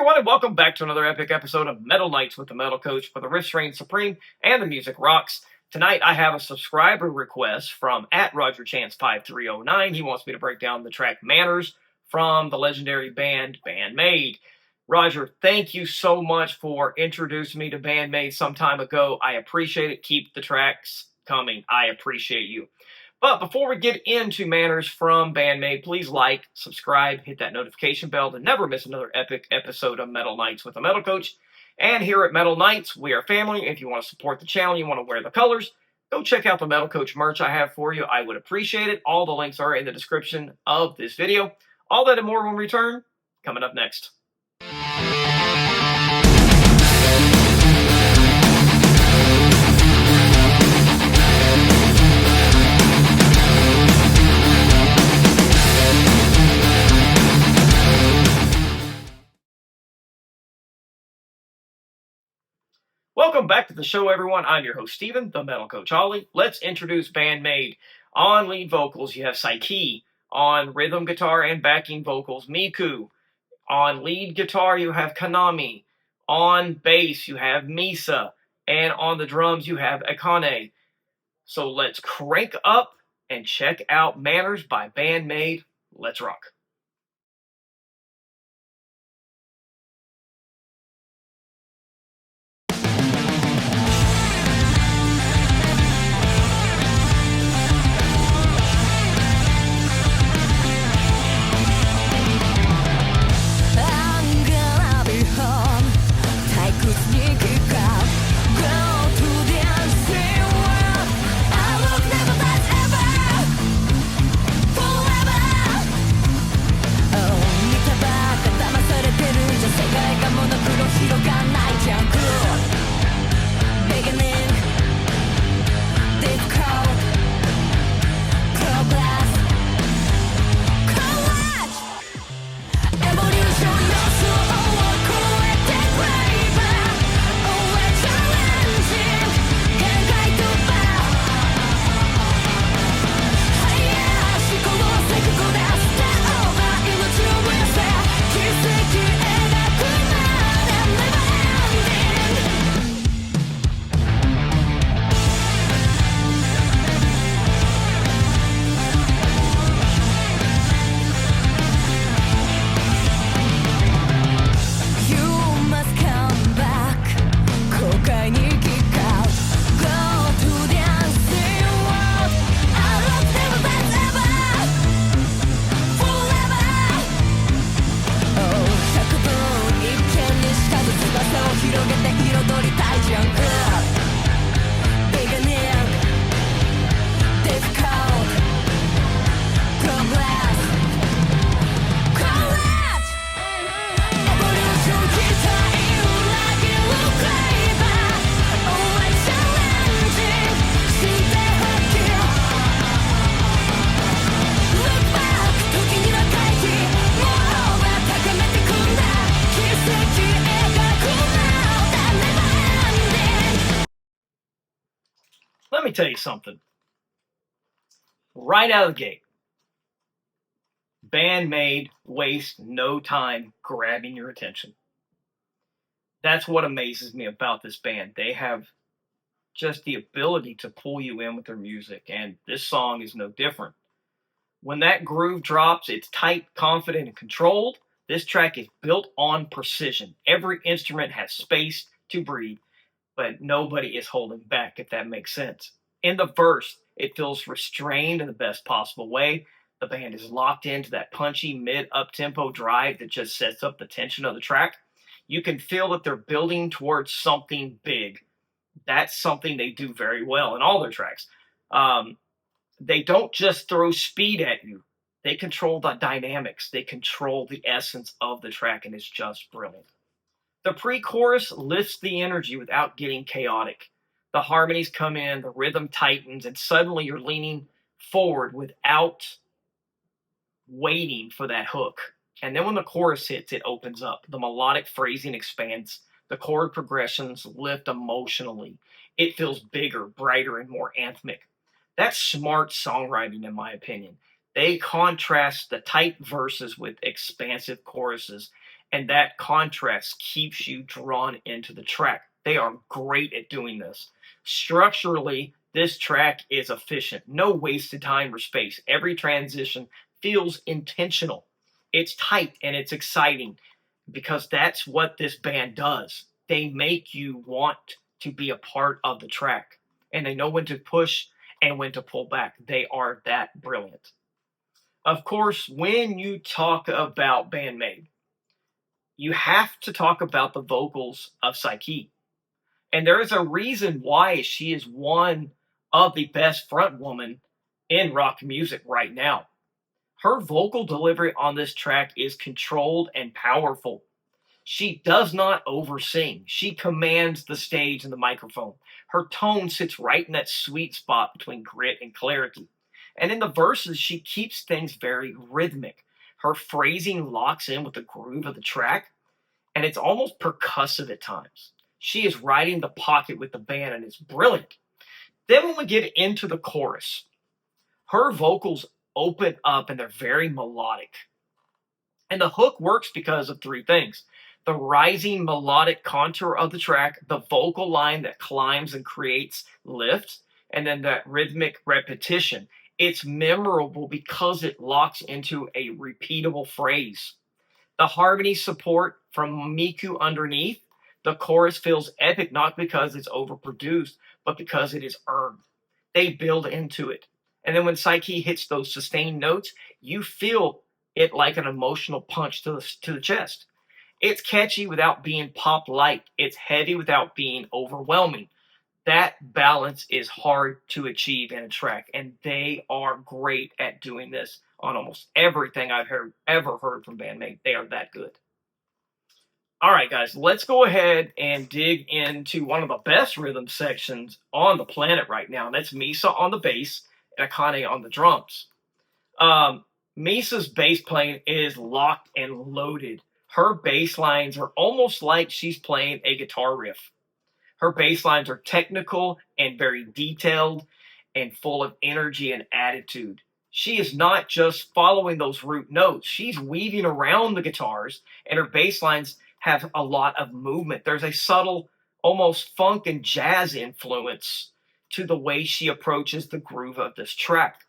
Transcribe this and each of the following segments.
everyone, and welcome back to another epic episode of Metal Nights with the Metal Coach, where the riffs reign supreme and the music rocks. Tonight, I have a subscriber request from @RogerChance5309. He wants me to break down the track Manners from the legendary band Bandmaid. Roger, thank you so much for introducing me to Bandmaid some time ago. I appreciate it. Keep the tracks coming. I appreciate you. But before we get into Manners from Bandmaid, please like, subscribe, hit that notification bell to never miss another epic episode of Metal Nights with the Metal Coach. And here at Metal Nights, we are family. If you want to support the channel, you want to wear the colors, go check out the Metal Coach merch I have for you. I would appreciate it. All the links are in the description of this video. All that and more when we return, coming up next. Welcome back to the show, everyone. I'm your host, Steven, the Metal Coach Ollie. Let's introduce Bandmaid. On lead vocals, you have Saiki. On rhythm guitar and backing vocals, Miku. On lead guitar, you have Kanami. On bass, you have Misa. And on the drums, you have Akane. So let's crank up and check out Manners by Bandmaid. Let's rock. Let me tell you something. Right out of the gate, Bandmaid wastes no time grabbing your attention. That's what amazes me about this band. They have just the ability to pull you in with their music, and this song is no different. When that groove drops, it's tight, confident, and controlled. This track is built on precision. Every instrument has space to breathe, but nobody is holding back, if that makes sense. In the verse, it feels restrained in the best possible way. The band is locked into that punchy mid-up-tempo drive that just sets up the tension of the track. You can feel that they're building towards something big. That's something they do very well in all their tracks. They don't just throw speed at you. They control the dynamics. They control the essence of the track, and it's just brilliant. The pre-chorus lifts the energy without getting chaotic. The harmonies come in, the rhythm tightens, and suddenly you're leaning forward without waiting for that hook. And then when the chorus hits, it opens up. The melodic phrasing expands. The chord progressions lift emotionally. It feels bigger, brighter, and more anthemic. That's smart songwriting, in my opinion. They contrast the tight verses with expansive choruses, and that contrast keeps you drawn into the track. They are great at doing this. Structurally, this track is efficient. No wasted time or space. Every transition feels intentional. It's tight and it's exciting because that's what this band does. They make you want to be a part of the track, and they know when to push and when to pull back. They are that brilliant. Of course, when you talk about Bandmaid, you have to talk about the vocals of Saiki. And there is a reason why she is one of the best front women in rock music right now. Her vocal delivery on this track is controlled and powerful. She does not oversing. She commands the stage and the microphone. Her tone sits right in that sweet spot between grit and clarity. And in the verses, she keeps things very rhythmic. Her phrasing locks in with the groove of the track, and it's almost percussive at times. She is riding the pocket with the band, and it's brilliant. Then when we get into the chorus, her vocals open up, and they're very melodic. And the hook works because of three things: the rising melodic contour of the track, the vocal line that climbs and creates lift, and then that rhythmic repetition. It's memorable because it locks into a repeatable phrase. The harmony support from Miku underneath, the chorus feels epic not because it's overproduced, but because it is earned. They build into it. And then when Saiki hits those sustained notes, you feel it like an emotional punch to the chest. It's catchy without being pop light. It's heavy without being overwhelming. That balance is hard to achieve in a track, and they are great at doing this on almost everything I've ever heard from Bandmaid. They are that good. All right, guys, let's go ahead and dig into one of the best rhythm sections on the planet right now, and that's Misa on the bass and Akane on the drums. Misa's bass playing is locked and loaded. Her bass lines are almost like she's playing a guitar riff. Her bass lines are technical and very detailed and full of energy and attitude. She is not just following those root notes. She's weaving around the guitars, and her bass lines have a lot of movement. There's a subtle, almost funk and jazz influence to the way she approaches the groove of this track.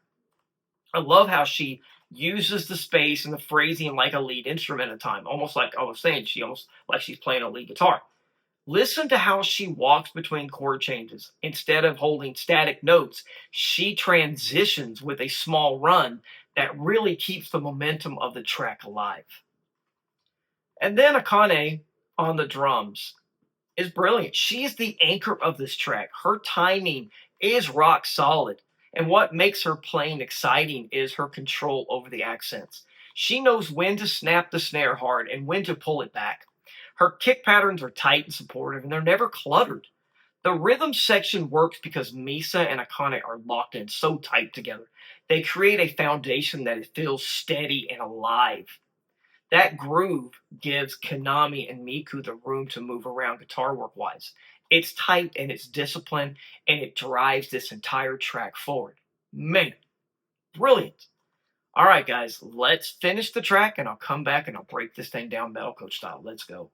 I love how she uses the space and the phrasing like a lead instrument at a time, almost like I was saying, she's playing a lead guitar. Listen to how she walks between chord changes. Instead of holding static notes, she transitions with a small run that really keeps the momentum of the track alive. And then Akane on the drums is brilliant. She's the anchor of this track. Her timing is rock solid. And what makes her playing exciting is her control over the accents. She knows when to snap the snare hard and when to pull it back. Her kick patterns are tight and supportive, and they're never cluttered. The rhythm section works because Misa and Akane are locked in so tight together. They create a foundation that feels steady and alive. That groove gives Kanami and Miku the room to move around guitar work-wise. It's tight and it's disciplined, and it drives this entire track forward. Man, brilliant. All right, guys, let's finish the track, and I'll come back and I'll break this thing down Metal Coach style. Let's go.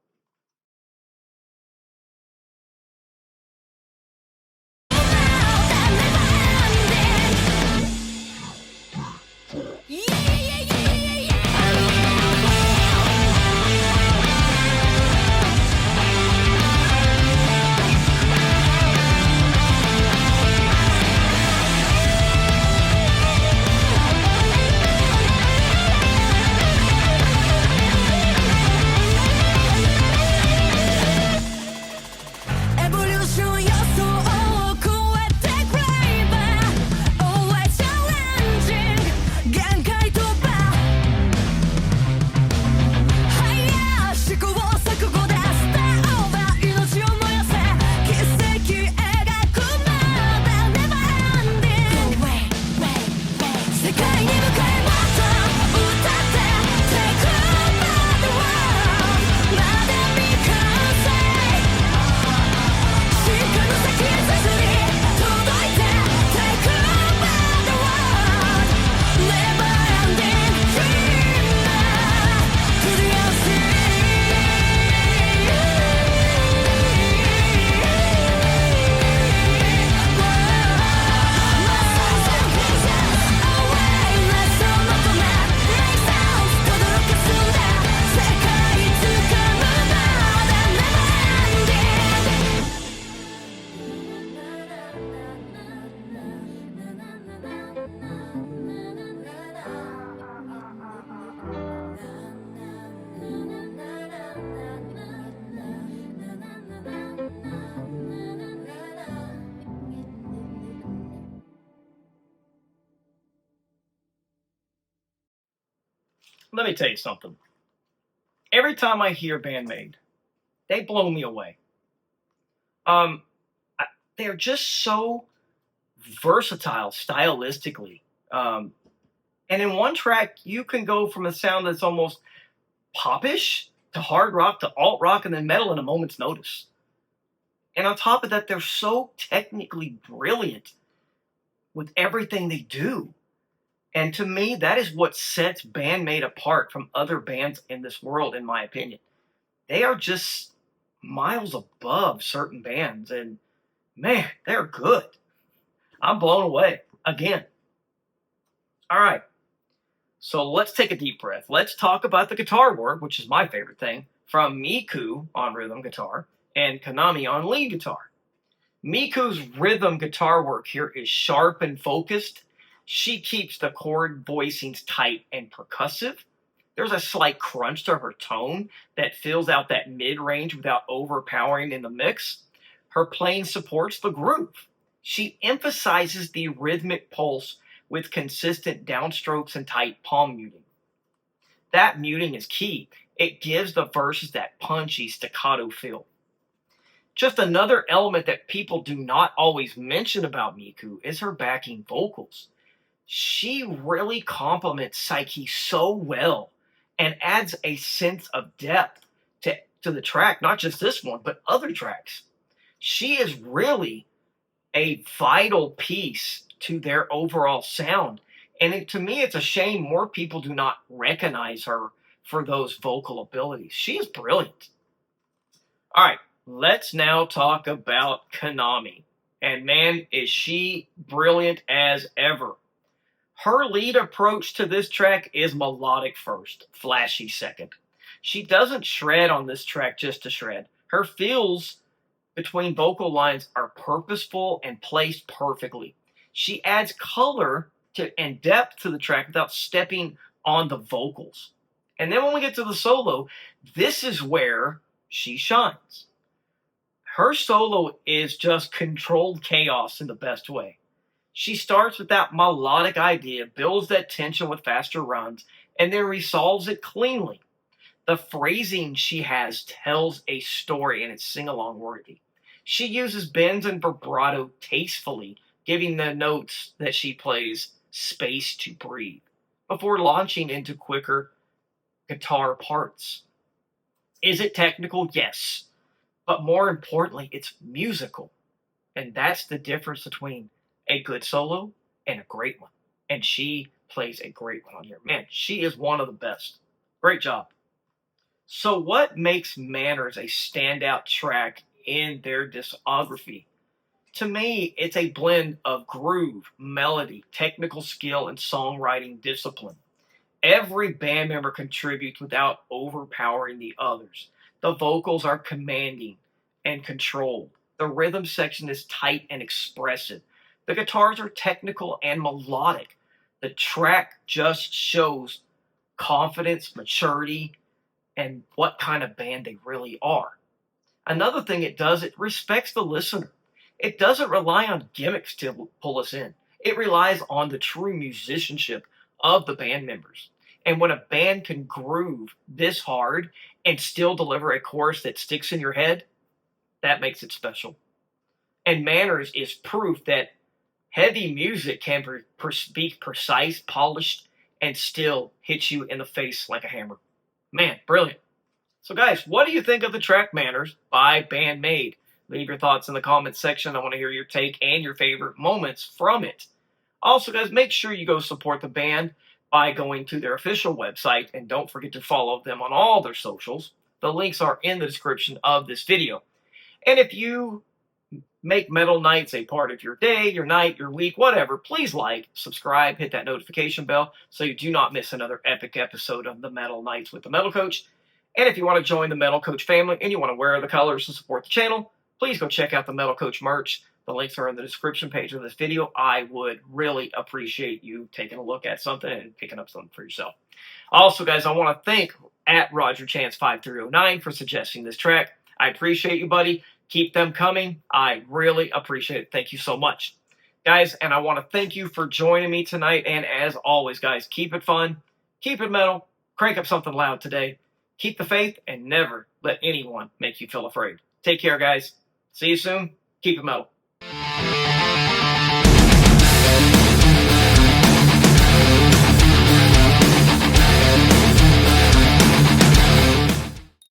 let me tell you something. Every time I hear Bandmaid, they blow me away. Um, they're just so versatile stylistically. And in one track, you can go from a sound that's almost popish to hard rock to alt rock and then metal in a moment's notice. And on top of that, they're so technically brilliant with everything they do. And to me, that is what sets Bandmaid apart from other bands in this world, in my opinion. They are just miles above certain bands, and man, they're good. I'm blown away again. All right, so let's take a deep breath. Let's talk about the guitar work, which is my favorite thing, from Miku on rhythm guitar and Kanami on lead guitar. Miku's rhythm guitar work here is sharp and focused. She keeps the chord voicings tight and percussive. There's a slight crunch to her tone that fills out that mid-range without overpowering in the mix. Her playing supports the groove. She emphasizes the rhythmic pulse with consistent downstrokes and tight palm muting. That muting is key. It gives the verses that punchy staccato feel. Just another element that people do not always mention about Miku is her backing vocals. She really complements Saiki so well and adds a sense of depth to the track, not just this one, but other tracks. She is really a vital piece to their overall sound. And to me, it's a shame more people do not recognize her for those vocal abilities. She is brilliant. All right, let's now talk about Kanami. And man, is she brilliant as ever. Her lead approach to this track is melodic first, flashy second. She doesn't shred on this track just to shred. Her feels between vocal lines are purposeful and placed perfectly. She adds color and depth to the track without stepping on the vocals. And then when we get to the solo, this is where she shines. Her solo is just controlled chaos in the best way. She starts with that melodic idea, builds that tension with faster runs, and then resolves it cleanly. The phrasing she has tells a story and it's sing-along worthy. She uses bends and vibrato tastefully, giving the notes that she plays space to breathe, before launching into quicker guitar parts. Is it technical? Yes. But more importantly, it's musical. And that's the difference between a good solo and a great one. And she plays a great one on here. Man, she is one of the best. Great job. So what makes Manners a standout track in their discography? To me, it's a blend of groove, melody, technical skill, and songwriting discipline. Every band member contributes without overpowering the others. The vocals are commanding and controlled. The rhythm section is tight and expressive. The guitars are technical and melodic. The track just shows confidence, maturity, and what kind of band they really are. Another thing it does, it respects the listener. It doesn't rely on gimmicks to pull us in. It relies on the true musicianship of the band members. And when a band can groove this hard and still deliver a chorus that sticks in your head, that makes it special. And Manners is proof that heavy music can be precise, polished, and still hit you in the face like a hammer. Man, brilliant. So guys, what do you think of the track Manners by Bandmaid? Leave your thoughts in the comments section. I want to hear your take and your favorite moments from it. Also, guys, make sure you go support the band by going to their official website, and don't forget to follow them on all their socials. The links are in the description of this video. And if you make Metal Nights a part of your day, your night, your week, whatever, please like, subscribe, hit that notification bell so you do not miss another epic episode of the Metal Nights with the Metal Coach. And if you want to join the Metal Coach family and you want to wear the colors to support the channel, please go check out the Metal Coach merch. The links are in the description page of this video. I would really appreciate you taking a look at something and picking up something for yourself. Also, guys, I want to thank at RogerChance5309 for suggesting this track. I appreciate you, buddy. Keep them coming. I really appreciate it. Thank you so much. Guys, and I want to thank you for joining me tonight. And as always, guys, keep it fun, keep it metal, crank up something loud today. Keep the faith and never let anyone make you feel afraid. Take care, guys. See you soon. Keep it metal.